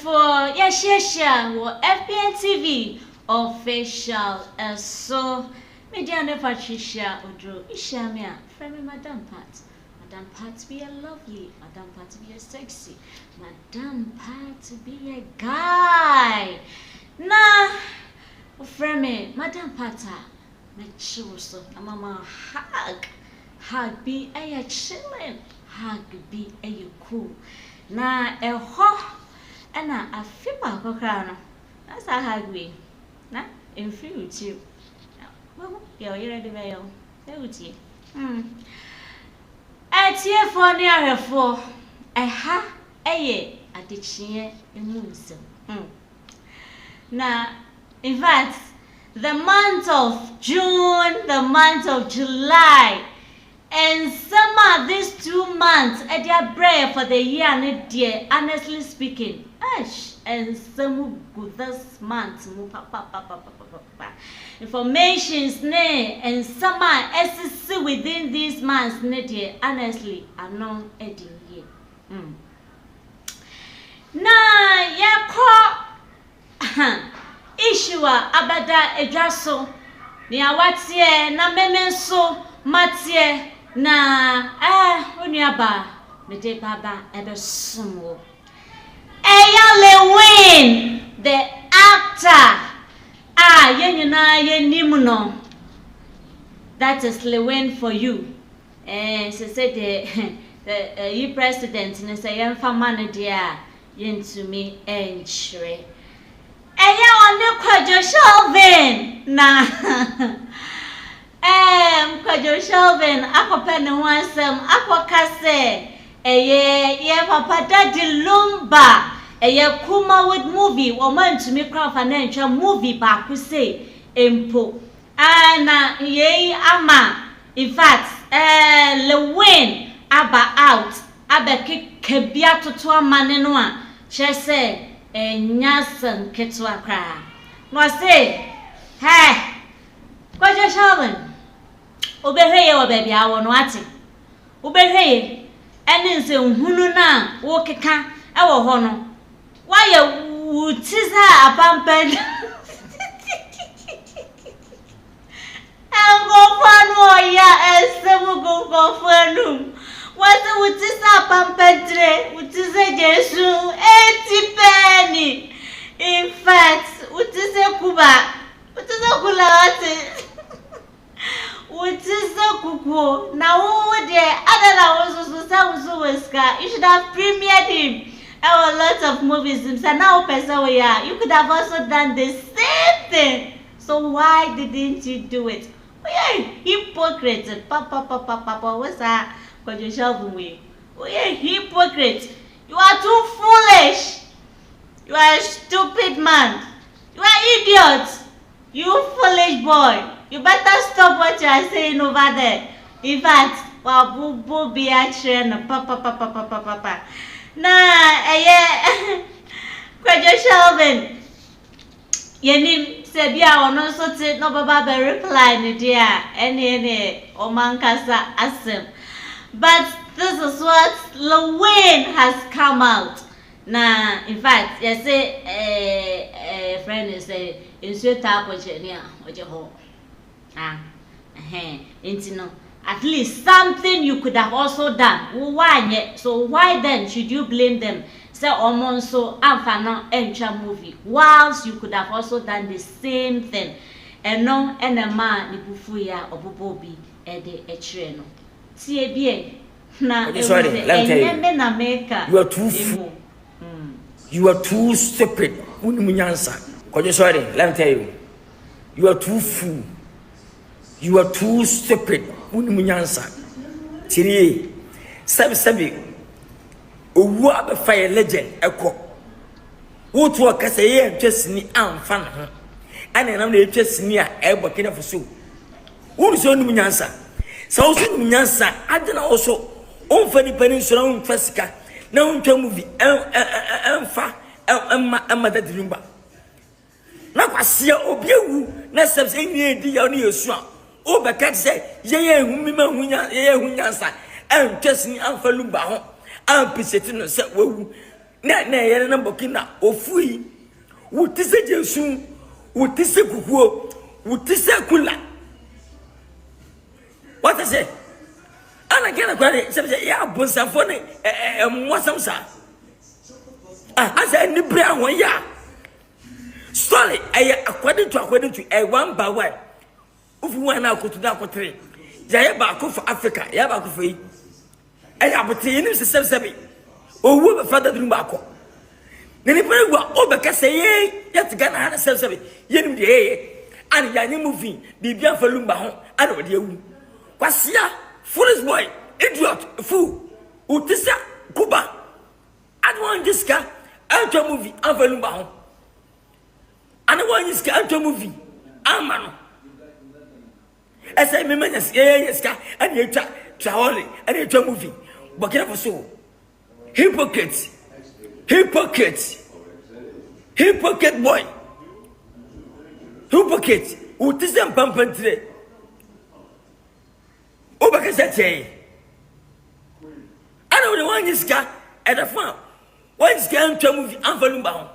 for share FPNTV official so Mediana Patricia Odro Ishamia from Madam Pat. Madam Pat be a lovely, Madam Pat be a sexy, Madam Pat be a guy. Nah, friend me, Madam Pata, me choose mama hug be a chillin', hug be a cool. Na ho and I feel my crown. That's a hug me. Na in free with you. Well, you're ready, Mayo. Thank you. At here for near for a Adekye3munsem. Now, in fact, the month of June, the month of July, and some of these 2 months, at their prayer for the year and dear, honestly speaking, and some good this month, informations and some SC within these months, dear, honestly, are not adding here. Now, issue abada ejaso, near what's here, na memenso, Matye. Na onyaba me de baba ebe sumo Lewin the actor yenyina yenim no, that is Lewin for you. She said the you president ne say yemfa man dia yentumi enchre on Kwadwo Shelvin na Kwadwo Shelvin FPNTV akokase ye papa daddy lumba kuma with movie woman to me craft financial movie ba ku say empo na ye ama in fact Lewin aba out abeke kebia toto amane no a she say nyasan ketwa kra no say hey Kwadwo Shelvin obehweye wo baby awo no ate obehweye ene nse nhunu na wo keka ewo ho no waye wutiza apampen engo fanu ya esemu go fanu wase wutiza apampentre wutiza Jesu 80 penny in fact wutiza kuba wutiza kula ate kuku na wo de adala wo so you should have premiered him a lot of movies and now person we are you could have also done the same thing, so why didn't you do it? We are hypocrite. Papa what's that? Kwadwo Shelvin we are hypocrite. You are too foolish. You are a stupid man. You are idiot. You foolish boy. You better stop what you are saying over there. In fact, wabubu be a train, papa. Kwadwo Shelvin. Yenim sebia ono so te no baba be reply ni dia. Ene omankasa asem. But this is what Lewin has come out. Na in fact, you say friend is say insert tap oje ho. At least something you could have also done. Why? So why then should you blame them? Say so amfano encha movie. Whilst you could have also done the same thing. And no enema ni bufuya obobobi ede echreno. Tie bie na sorry, let me tell you. You are too fool. You are too stupid. Kwadwo, sorry, let me tell you. You are too fool. You are too stupid. Unimunyansa. Tiri. Sabi. Owu abefa legend eko. Wotu akase ye ntwesini amfa na ho. Ane nam na etwesini a ebo kina fuso. Wonu so unimunyansa. Sa wo so unimunyansa adena wo so onfa ni pani so na onfa sika. Na ontwa movie emfa emma daddy lumba. Na kwase obiewu na sabse ni edi ya oni yesu a o be kat say ye humi ma hunya ye hunyansa en twesini amfa lumba ho am piseti no se wawu na yere na bokina ofui wutise jesu wutise kukuo wutise kula what I say ana gena kwani se ya bonsafo ne mwasamsa asa ni bra won ya story according to one by one ufu wan na akotu da akotre ya ba akofo Africa ya ba akofo yi abote ni se sebe owo be fada dunu ba akọ nini pere gwa obeka se ye yet Ghana ha sebe yenim de ye and ya ni movie bibia fa lumba ho ana ode awu kwasia foolish boy idiot fool utisa kuba adwan diska anto movie afa lumba ho ana wan diska anto movie amano ese me manyas yes ka and ye twa traole and ye twa movie bokira for so hypocrite boy hypocrite utizem pampantre obakasete ana woni wanyiska edafa wanyiska antwa movie anvalumba ho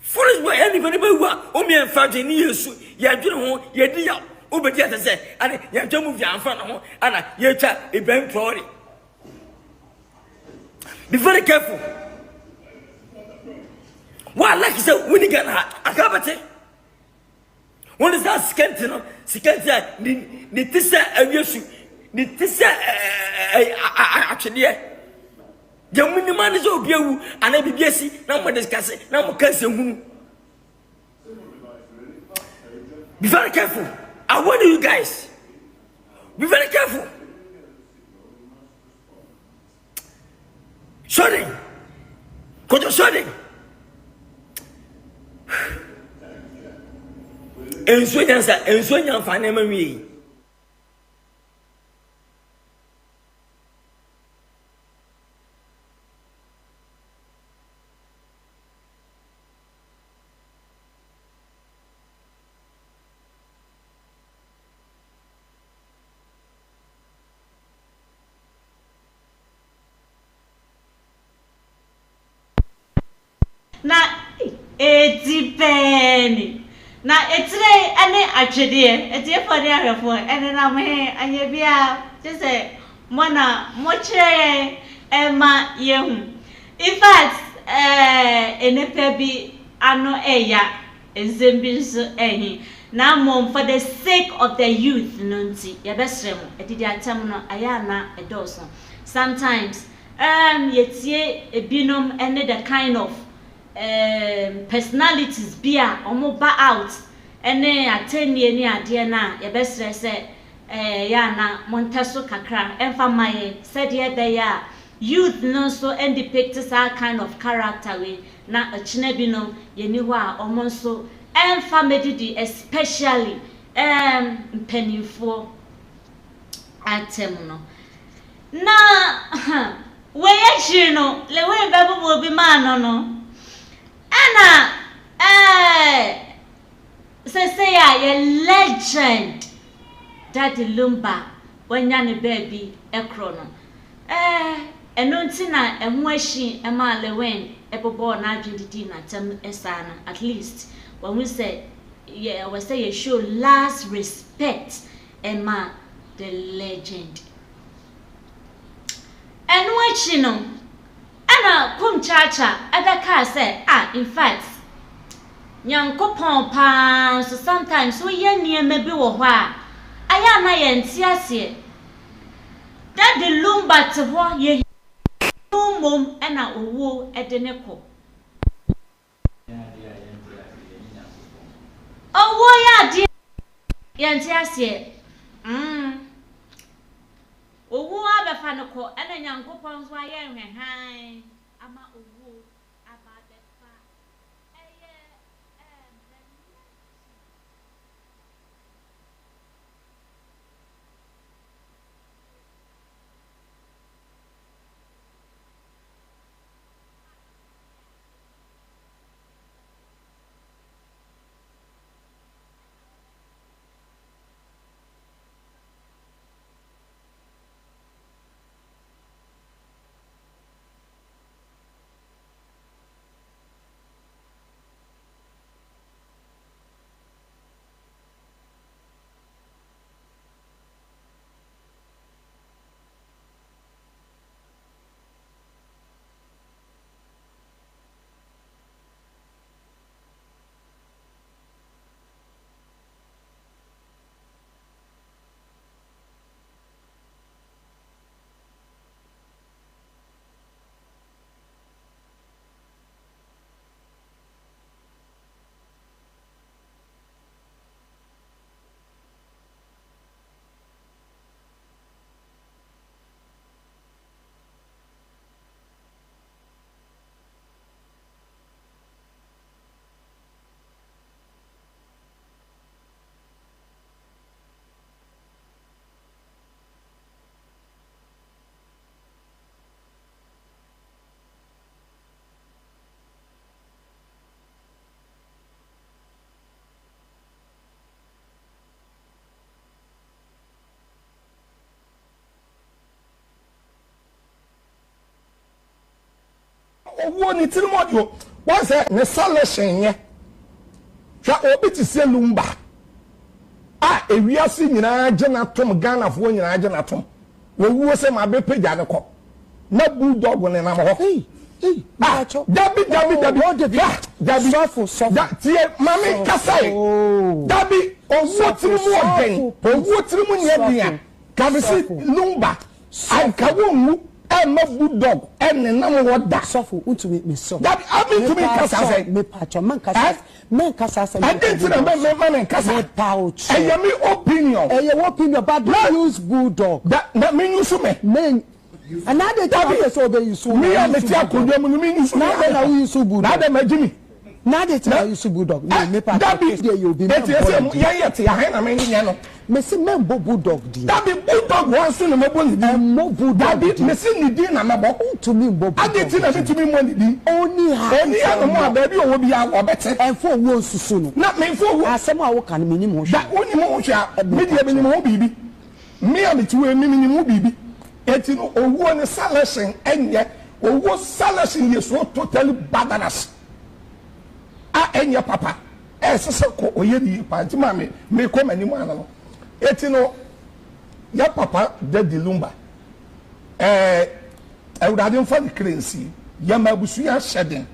foolish boy anybody wa o me enfaje ni yesu ya dwene ho ya di ya obedi atese ana ya antwa movie anfa na ho ana ya twa eben prori. Be very careful. Why like you say when you get akabate? When is that skeleton? Skeleton ni tisa ayesu ni tisa actually the minimum is obiawu and I bibiesi na mo discuss na mo kanse hunu. Be very careful. I warn you guys. Be very careful. Sorry. Kojo sorry. Enso nyanfa na ma wi. Na etipeni na etire ane atwede etie fode ahwefo ene na me anye bia tese mona mochire ema yehu in fact enepe bi ano eya enzembi nso ehi na mom for the sake of the youth nonti yebesremo edidi atem no aya na edoso sometimes yetie ebinom ene the kind of personalities bia omo ba out ene atenie ni ade na ye besre se ya na montaso kakra emfa maye said ye be ya youth no so and depict that kind of character we na achine bi no ye ni ho a omo so emfa medidi especially mpenifo atem no na we ye no le we bebo obi ma no Anna, say a legend Daddy Lumba when yana baby a chrono. Enuntina and mwashi a mile when Ebobo and Argentina tem esana at least when we say yeah we say you show last respect Emma the legend. And what you know Ana kum chacha adaka say in fact nyankopon pa so sometimes we ye niema bi wo ho a aya na ye ntiase that the lumba te ho ye mum ana owo edene ko owo ya di ye ntiase owo abefa ne ko ena nyankopon so aye hwehan ama owo ababefa eye owo ni tirimodio wọ́n sẹ́ ne selection yẹn hwẹ́ obi ti sẹ́ lumba ewiase nyinaa gye na tom Ghana fo nyinaa gye na tom wo sẹ́ ma be page ane kọ na bulldog ne na ho dabi sofo tie mami kasai dabi owo tirimu nyebia kabisi lumba ankawo mu ma bulldog ene na mo da sofo untumi me so dabi abi tumi kasai me pacho man kasa I didn't know man kasa me pouch me opinion but don't use bulldog that mean you me and now they tell you so they use me and the tia ko dem me use now they use bulldog now they majimi now they tell you bulldog me pacho there you be ya me nya no me say me bulldog di that be bulldog wan so no me bo ni mo bulldog me say ni di na me bo to me bulldog Adekye na me to me mo ni di oni ha no mo ba bi owo bi ya obete enfo wo nsusu no na me fo wo asem a wo kan me ni mo da oni mo hwa me dia me ni mo bibi me am ti we me ni mo bibi eti no owo ni selection enye owo selection ye so totally badanas enye papa sese ko oye ni pa ti ma me ko mani mo ana no eti no ya papa daddy lumba ewudade mfa the currency ya ma busu ya shedding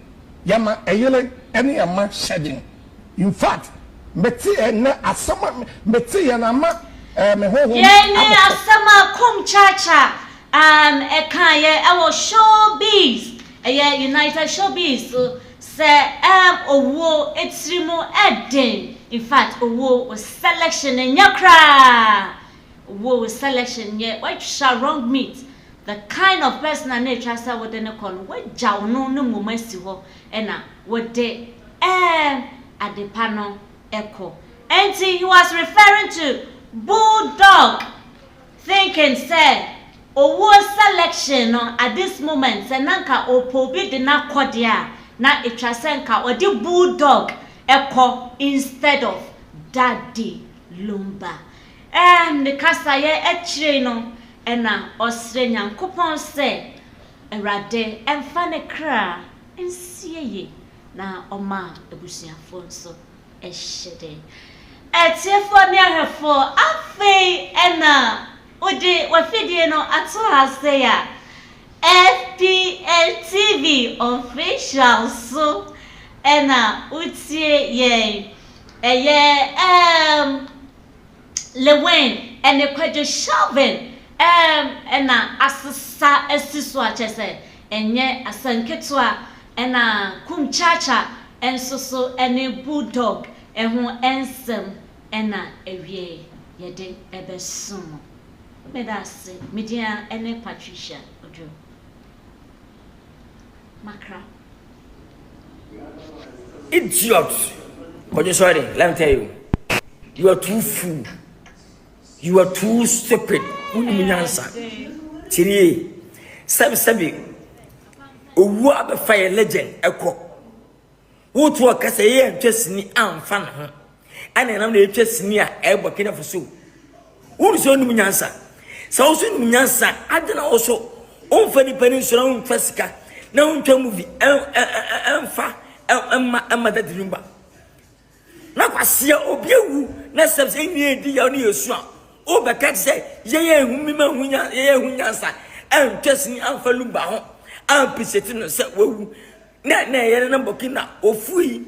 ya ma eyele ene ya ma shedding in fact meti na asama meti ya na ma me ho ye ni asama kum chacha ekaye ewo showbiz United Showbiz say owo etrimu eden in fact owo was selection in yakra owo was selection ye what shall wrong meet the kind of person and nature say what den kon we jaw no no moment si ho na what de adepano echo and he was referring to bulldog thinking said owo selection at this moment say nanka opobi de na kodia na etwasenka odi bulldog echo instead of daddy lumba the kasaye echire no na osre nyankopon se erade emfa ne kra ensieye na oma ebusuafo nso ehede etiefo ne ahefo afei na odi wafidie no ato ase ya FPNTV official so na utie ye Lewen ene Kwadwo Shelvin na asesa esiso achese enye asanketwa na kumchacha ensoso ene bulldog ehu ensem na ewie yede ebesum medase media ene Patricia ojo Makra. Idiot. But sorry, let me tell you. You are too fool. You are too stupid. Unyansa. Tiri. Sabi. Owo abefa legend eko. Wo to akase ye ntwesini amfa ne ho. Ane nam na etwesini a ebo kena foso. Wo so nyansa. Sa wo so nyansa adena wo so onfa ni peninsula onfasika. Na untwa movie emfa emma that lumba na kwasia obiewu na steps enyi edi ya no yesu a obeka say ye ehumima hunya ye ehunyansa entwesini amfa lumba ho ampiseti no se wawu na ye na bokina ofui